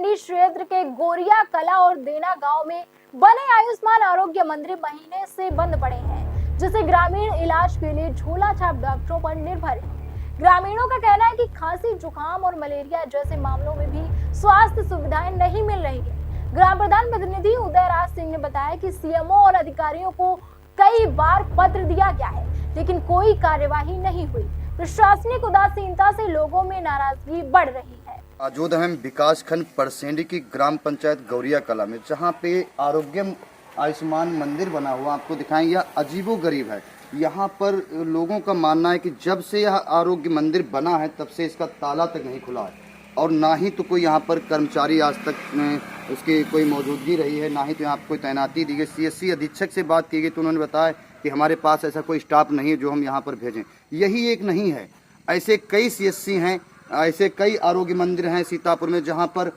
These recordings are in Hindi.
परसेंडी क्षेत्र के गोरिया कला और देना गांव में बने आयुष्मान आरोग्य मंदिर महीने से बंद पड़े हैं, जिससे ग्रामीण इलाज के लिए झोला छाप डॉक्टरों पर निर्भर है। ग्रामीणों का कहना है कि खांसी, जुकाम और मलेरिया जैसे मामलों में भी स्वास्थ्य सुविधाएं नहीं मिल रही है। ग्राम प्रधान प्रतिनिधि उदयराज सिंह ने बताया कि सीएमओ और अधिकारियों को कई बार पत्र दिया गया है, लेकिन कोई कार्यवाही नहीं हुई। प्रशासनिक उदासीनता से लोगों में नाराजगी बढ़ रही है। मौजूद हम विकास खंड परसेंडी की ग्राम पंचायत गौरिया कला में, जहाँ पे आरोग्य आयुष्मान मंदिर बना हुआ आपको दिखाएंगे। यह अजीबो गरीब है। यहाँ पर लोगों का मानना है कि जब से यह आरोग्य मंदिर बना है तब से इसका ताला तक नहीं खुला है, और ना ही तो कोई यहाँ पर कर्मचारी आज तक उसकी कोई मौजूदगी रही है, ना ही तो यहाँ पर कोई तैनाती दी गई। सीएससी अधीक्षक से बात की गई तो उन्होंने बताया कि हमारे पास ऐसा कोई स्टाफ नहीं है जो हम यहाँ पर भेजें। यही एक नहीं है, ऐसे कई सीएससी हैं, ऐसे कई आरोग्य मंदिर हैं सीतापुर में जहाँ पर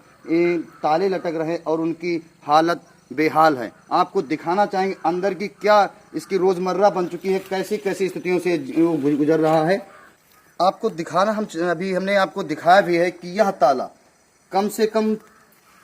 ताले लटक रहे और उनकी हालत बेहाल है। आपको दिखाना चाहेंगे अंदर की क्या इसकी रोजमर्रा बन चुकी है, कैसी कैसी स्थितियों से वो गुजर रहा है। आपको दिखाना हमने आपको दिखाया भी है कि यह ताला कम से कम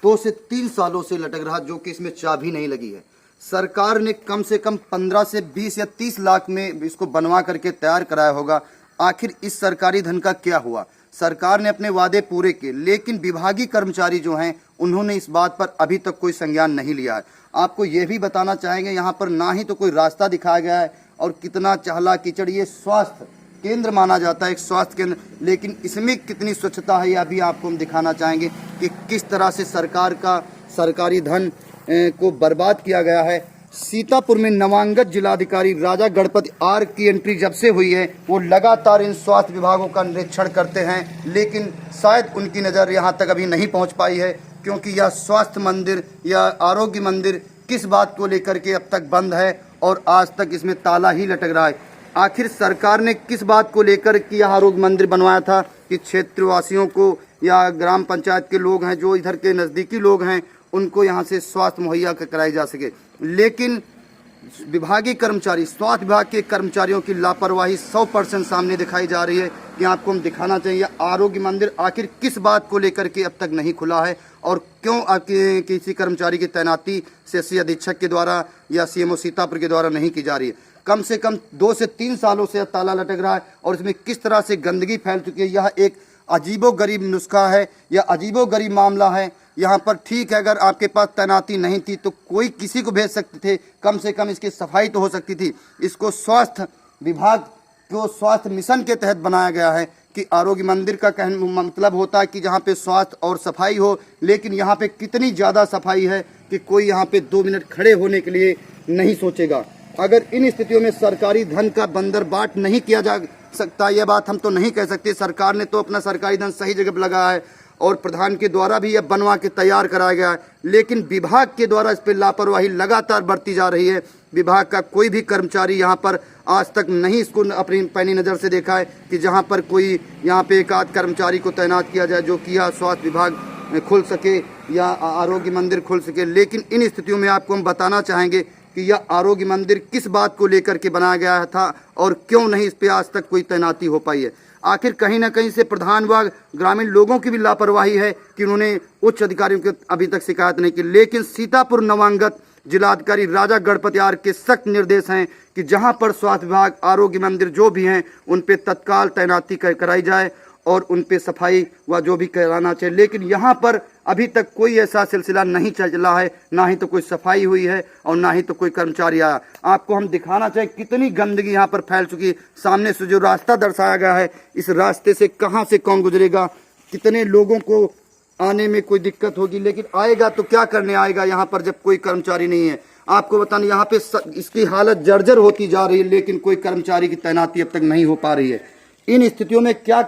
2 से 3 सालों से लटक रहा, जो कि इसमें चाबी नहीं लगी है। सरकार ने कम से कम 15 से 20 या 30 लाख में इसको बनवा करके तैयार कराया होगा। आखिर इस सरकारी धन का क्या हुआ? सरकार ने अपने वादे पूरे किए, लेकिन विभागीय कर्मचारी जो हैं उन्होंने इस बात पर अभी तक कोई संज्ञान नहीं लिया है। आपको यह भी बताना चाहेंगे यहाँ पर ना ही तो कोई रास्ता दिखाया गया है, और कितना चहला कीचड़। ये स्वास्थ्य केंद्र माना जाता है, एक स्वास्थ्य केंद्र, लेकिन इसमें कितनी स्वच्छता है यह भी आपको हम दिखाना चाहेंगे कि किस तरह से सरकार का सरकारी धन को बर्बाद किया गया है। सीतापुर में नवांगत जिलाधिकारी राजा गणपति आर की एंट्री जब से हुई है, वो लगातार इन स्वास्थ्य विभागों का निरीक्षण करते हैं, लेकिन शायद उनकी नज़र यहाँ तक अभी नहीं पहुँच पाई है, क्योंकि यह स्वास्थ्य मंदिर या आरोग्य मंदिर किस बात को लेकर के अब तक बंद है और आज तक इसमें ताला ही लटक रहा है। आखिर सरकार ने किस बात को लेकर कि यह आरोग्य मंदिर बनवाया था कि क्षेत्रवासियों को या ग्राम पंचायत के लोग हैं जो इधर के नज़दीकी लोग हैं उनको यहाँ से स्वास्थ्य मुहैया कराई जा सके, लेकिन विभागीय कर्मचारी, स्वास्थ्य विभाग के कर्मचारियों की लापरवाही 100% सामने दिखाई जा रही है। कि आपको हम दिखाना चाहिए आरोग्य मंदिर आखिर किस बात को लेकर के अब तक नहीं खुला है, और क्यों आपके किसी कर्मचारी की तैनाती सीएससी अधीक्षक के द्वारा या सीएमओ सीतापुर के द्वारा नहीं की जा रही है। कम से कम 2 से 3 सालों से ताला लटक रहा है और इसमें किस तरह से गंदगी फैल चुकी है। यह एक अजीबो गरीब नुस्खा है, यह अजीबो गरीब मामला है। यहाँ पर ठीक है, अगर आपके पास तैनाती नहीं थी तो कोई किसी को भेज सकते थे, कम से कम इसकी सफाई तो हो सकती थी। इसको स्वास्थ्य विभाग को स्वास्थ्य मिशन के तहत बनाया गया है कि आरोग्य मंदिर का मतलब होता है कि जहाँ पे स्वास्थ्य और सफाई हो, लेकिन यहाँ पे कितनी ज़्यादा सफाई है कि कोई यहाँ पे 2 मिनट खड़े होने के लिए नहीं सोचेगा। अगर इन स्थितियों में सरकारी धन का बंदरबाट नहीं किया जा सकता, यह बात हम तो नहीं कह सकते। सरकार ने तो अपना सरकारी धन सही जगह पर लगाया है और प्रधान के द्वारा भी यह बनवा के तैयार कराया गया है, लेकिन विभाग के द्वारा इस पर लापरवाही लगातार बढ़ती जा रही है। विभाग का कोई भी कर्मचारी यहाँ पर आज तक नहीं इसको अपनी पैनी नज़र से देखा है कि जहाँ पर कोई यहाँ पे एक आध कर्मचारी को तैनात किया जाए जो कि यह स्वास्थ्य विभाग खुल सके या आरोग्य मंदिर खुल सके। लेकिन इन स्थितियों में आपको हम बताना चाहेंगे कि यह आरोग्य मंदिर किस बात को लेकर के बनाया गया था और क्यों नहीं इस पर आज तक कोई तैनाती हो पाई है। आखिर कहीं ना कहीं से प्रधान व ग्रामीण लोगों की भी लापरवाही है कि उन्होंने उच्च अधिकारियों की अभी तक शिकायत नहीं की, लेकिन सीतापुर नवांगत जिलाधिकारी राजा गणपति आर के सख्त निर्देश हैं कि जहां पर स्वास्थ्य विभाग, आरोग्य मंदिर जो भी हैं उन पे तत्काल तैनाती कराई जाए और उन पे सफाई व जो भी कराना चाहिए। लेकिन यहाँ पर अभी तक कोई ऐसा सिलसिला नहीं चला है, ना ही तो कोई सफाई हुई है और ना ही तो कोई कर्मचारी आया। आपको हम दिखाना चाहिए कितनी गंदगी यहाँ पर फैल चुकी है। सामने से जो रास्ता दर्शाया गया है, इस रास्ते से कहाँ से कौन गुजरेगा, कितने लोगों को आने में कोई दिक्कत होगी, लेकिन आएगा तो क्या करने आएगा यहाँ पर जब कोई कर्मचारी नहीं है। आपको बताना यहाँ पे इसकी हालत जर्जर होती जा रही है, लेकिन कोई कर्मचारी की तैनाती अब तक नहीं हो पा रही है। इन स्थितियों में क्या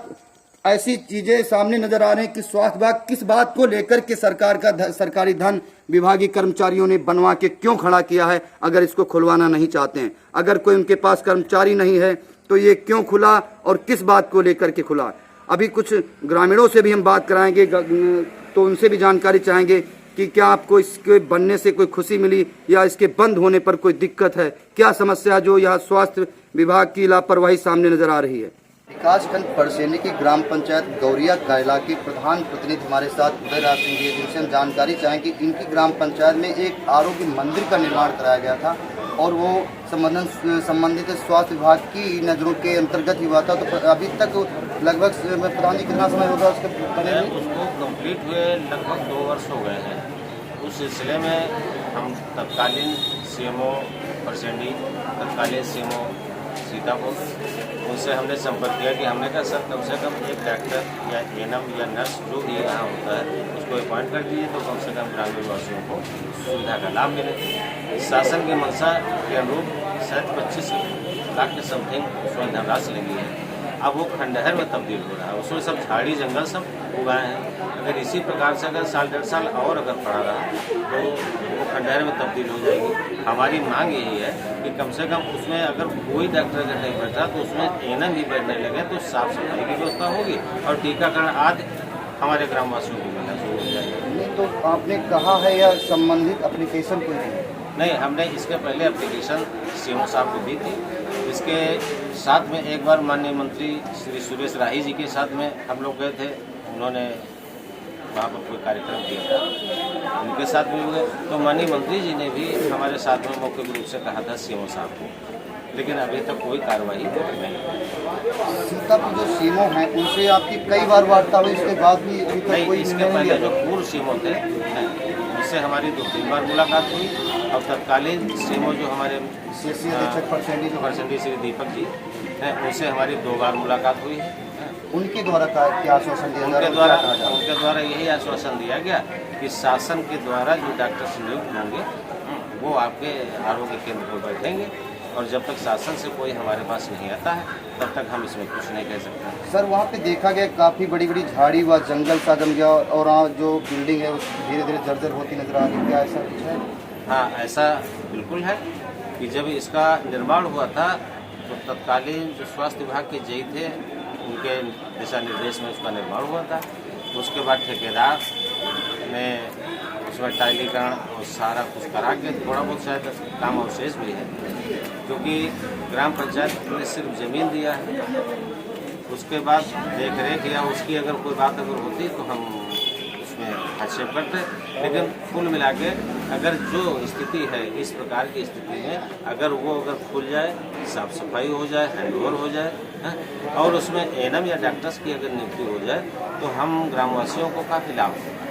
ऐसी चीजें सामने नजर आ रही हैं कि स्वास्थ्य विभाग किस बात को लेकर के सरकार का सरकारी धन विभागीय कर्मचारियों ने बनवा के क्यों खड़ा किया है, अगर इसको खुलवाना नहीं चाहते हैं। अगर कोई उनके पास कर्मचारी नहीं है तो ये क्यों खुला और किस बात को लेकर के खुला। अभी कुछ ग्रामीणों से भी हम बात कराएंगे तो उनसे भी जानकारी चाहेंगे कि क्या आपको इसके बनने से कोई खुशी मिली या इसके बंद होने पर कोई दिक्कत है, क्या समस्या जो यहाँ स्वास्थ्य विभाग की लापरवाही सामने नजर आ रही है। विकास खंड परसेनी की ग्राम पंचायत गौरिया कला के प्रधान प्रतिनिधि हमारे साथ उदयराज सिंह जी, जिनसे हम जानकारी चाहें कि इनकी ग्राम पंचायत में एक आरोग्य मंदिर का निर्माण कराया गया था और वो संबंधित स्वास्थ्य विभाग की नज़रों के अंतर्गत ही हुआ था। तो अभी तक लगभग प्रधान जी कितना समय होगा उसके बने हुए? उसको कंप्लीट हुए लगभग 2 वर्ष हो गए हैं। उस सिलसिले में हम तत्कालीन सीएमओ परसेंडी, तत्कालीन सीएमओ सीतापुर, उनसे हमने संपर्क किया कि हमने कहा सर कम से कम एक डॉक्टर या एएनएम या नर्स जो भी यहाँ होता है उसको अपॉइंट कर दीजिए, तो कम से कम ग्रामीण वासियों को सुविधा का लाभ मिले। शासन की मंशा के अनुरूप शायद 25 लाख के समथिंग उसमें धनराशि लगी है। अब वो खंडहर में तब्दील हो रहा है, उसमें सब झाड़ी जंगल सब उगाए हैं। अगर इसी प्रकार से अगर साल 1.5 साल और अगर पड़ा रहा तो वो खंडहर में तब्दील हो जाएगी। हमारी मांग यही है कि कम से कम उसमें अगर कोई डॉक्टर अगर नहीं बैठा तो उसमें एएनएम भी बैठने लगे तो साफ सफाई की व्यवस्था होगी और टीकाकरण आदि हमारे ग्रामवासियों को मिलना शुरू हो जाएगा। नहीं तो आपने कहा है या संबंधित एप्लीकेशन कोई दी? नहीं, हमने इसके पहले एप्लीकेशन सीएमओ साहब को दी थी। इसके साथ में एक बार माननीय मंत्री श्री सुरेश राही जी के साथ में हम लोग गए थे, उन्होंने वहाँ पर कोई कार्यक्रम किया था, उनके साथ में हुए तो माननीय मंत्री जी ने भी हमारे साथ में मौखिक रूप से कहा था सीएमओ साहब को, लेकिन अभी तक कोई कार्रवाई नहीं। सीतापुर जो सीएमओ हैं उनसे आपकी कई बार वार्ता हुई, इसके बाद भी अभी तक नहीं, कोई इसके निर्णय पहले नहीं जो पूर्व सीएमओ थे उससे हमारी 2-3 बार मुलाकात हुई और तत्कालीन सीएमओ जो हमारे अध्यक्ष परसेंडी श्री दीपक जी हैं उनसे हमारी 2 बार मुलाकात हुई है। उनके द्वारा क्या आश्वासन दिया? उनके द्वारा यही आश्वासन दिया गया कि शासन के द्वारा जो डॉक्टर नियुक्त होंगे वो आपके आरोग्य केंद्र पर बैठेंगे और जब तक शासन से कोई हमारे पास नहीं आता है तब तक हम इसमें कुछ नहीं कह सकते। सर वहाँ पे देखा गया काफ़ी बड़ी बड़ी झाड़ी व जंगल सा जम गया और वहाँ जो बिल्डिंग है धीरे धीरे जर्जर होती नजर आ रही है, क्या ऐसा कुछ है? हाँ, ऐसा बिल्कुल है कि जब इसका निर्माण हुआ था तो तत्कालीन जो स्वास्थ्य विभाग के जेई थे उनके दिशा निर्देश में उसका निर्माण हुआ था। उसके बाद ठेकेदार ने उसमें टाइलीकरण और सारा कुछ करा के थोड़ा बहुत शायद काम अवशेष भी है, क्योंकि ग्राम पंचायत ने सिर्फ ज़मीन दिया है। उसके बाद देख रेख या उसकी अगर कोई बात अगर होती तो हम उसमें हस्तक्षेप करते, लेकिन कुल मिला के अगर जो स्थिति है इस प्रकार की स्थिति में अगर वो खुल जाए, साफ सफाई हो जाए, हैंडओवर हो जाए और उसमें एएनएम या डॉक्टर्स की अगर नियुक्ति हो जाए तो हम ग्रामवासियों को काफ़ी लाभ होगा।